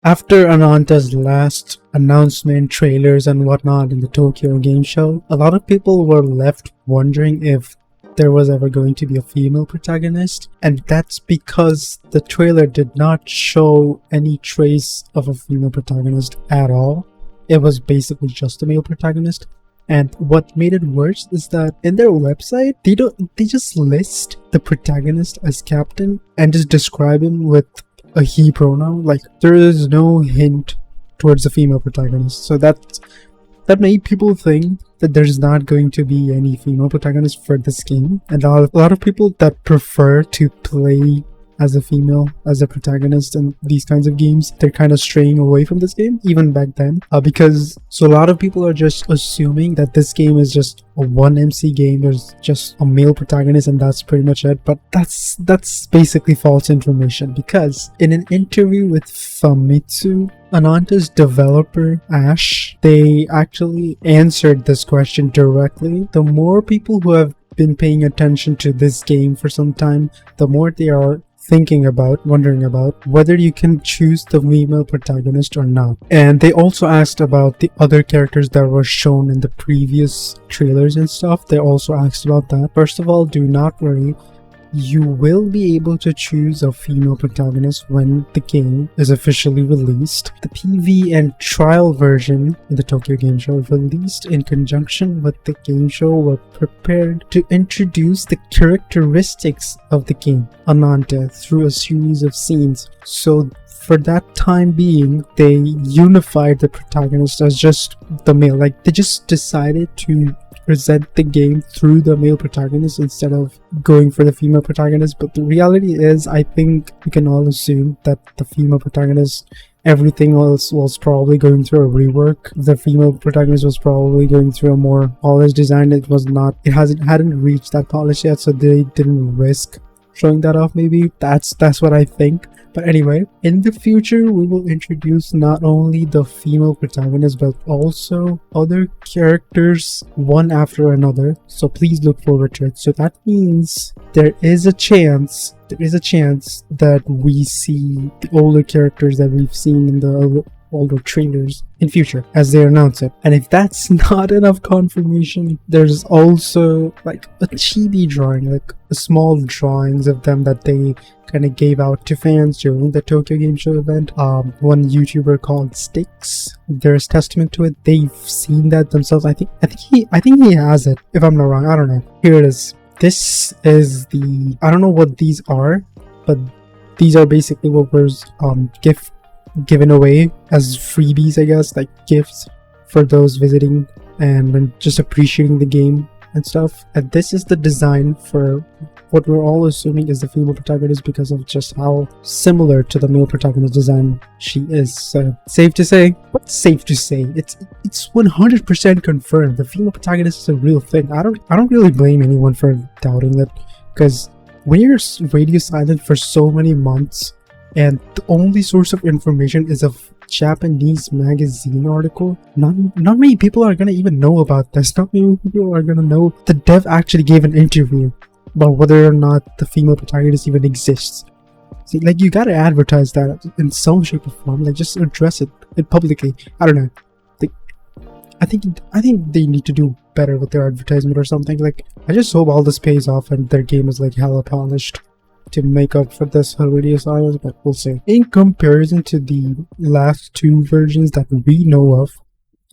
After Ananta's last announcement, trailers and whatnot in the Tokyo Game Show, a lot of people were left wondering if there was ever going to be a female protagonist, and that's because the trailer did not show any trace of a female protagonist at all. It was basically just a male protagonist. And what made it worse is that in their website, they just list the protagonist as captain and just describe him with a he pronoun. Like, there is no hint towards the female protagonist. So that made people think that there's not going to be any female protagonist for this game. And a lot of people that prefer to play as a female, as a protagonist in these kinds of games, they're kind of straying away from this game, even back then. Because a lot of people are just assuming that this game is just a one MC game, there's just a male protagonist and that's pretty much it. But that's basically false information, because in an interview with Famitsu, Ananta's developer Ash, they actually answered this question directly. The more people who have been paying attention to this game for some time, the more they are wondering about whether you can choose the female protagonist or not. And they also asked about the other characters that were shown in the previous trailers and stuff. They also asked about that. First of all, do not worry. You will be able to choose a female protagonist when the game is officially released. The PV and trial version in the Tokyo Game Show, released in conjunction with the game show, were prepared to introduce the characteristics of the game, Ananta, through a series of scenes. So for that time being, they unified the protagonist as just the male. Like, they just decided to present the game through the male protagonist instead of going for the female protagonist. But the reality is, I think we can all assume that the female protagonist, everything else was probably going through a rework. The female protagonist was probably going through a more polished design. It hadn't reached that polish yet, so they didn't risk showing that off. Maybe that's what I think. But anyway, in the future, we will introduce not only the female protagonist, but also other characters one after another. So please look forward to it. So that means there is a chance that we see the older characters that we've seen in the older trailers in future as they announce it. And if that's not enough confirmation, there's also like a chibi drawing, like a small drawings of them that they kind of gave out to fans during the Tokyo Game Show event. One YouTuber called Sticks, there's testament to it. They've seen that themselves. I think he has it, if I'm not wrong. I don't know. Here it is. This is the, I don't know what these are, but these are basically what was given away as freebies, I guess, like gifts for those visiting and just appreciating the game and stuff. And this is the design for what we're all assuming is the female protagonist, because of just how similar to the male protagonist design she is. So safe to say, it's 100% confirmed. The female protagonist is a real thing. I don't really blame anyone for doubting that, because when you're radio silent for so many months and the only source of information is a Japanese magazine article, not many people are gonna even know about this. Not many people are gonna know the dev actually gave an interview about whether or not the female protagonist even exists. See, like, you gotta advertise that in some shape or form. Like, just address it publicly. I don't know. Like, I think they need to do better with their advertisement or something. Like, I just hope all this pays off and their game is like hella polished to make up for this radio silence, but we'll see. In comparison to the last two versions that we know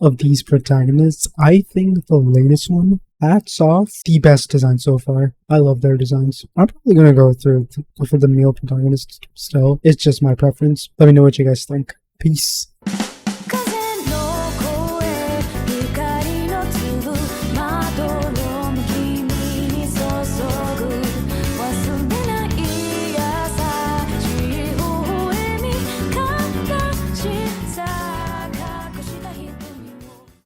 of these protagonists, I think the latest one, hats off, the best design so far. I love their designs. I'm probably gonna go for the male protagonist still. It's just my preference. Let me know what you guys think. Peace.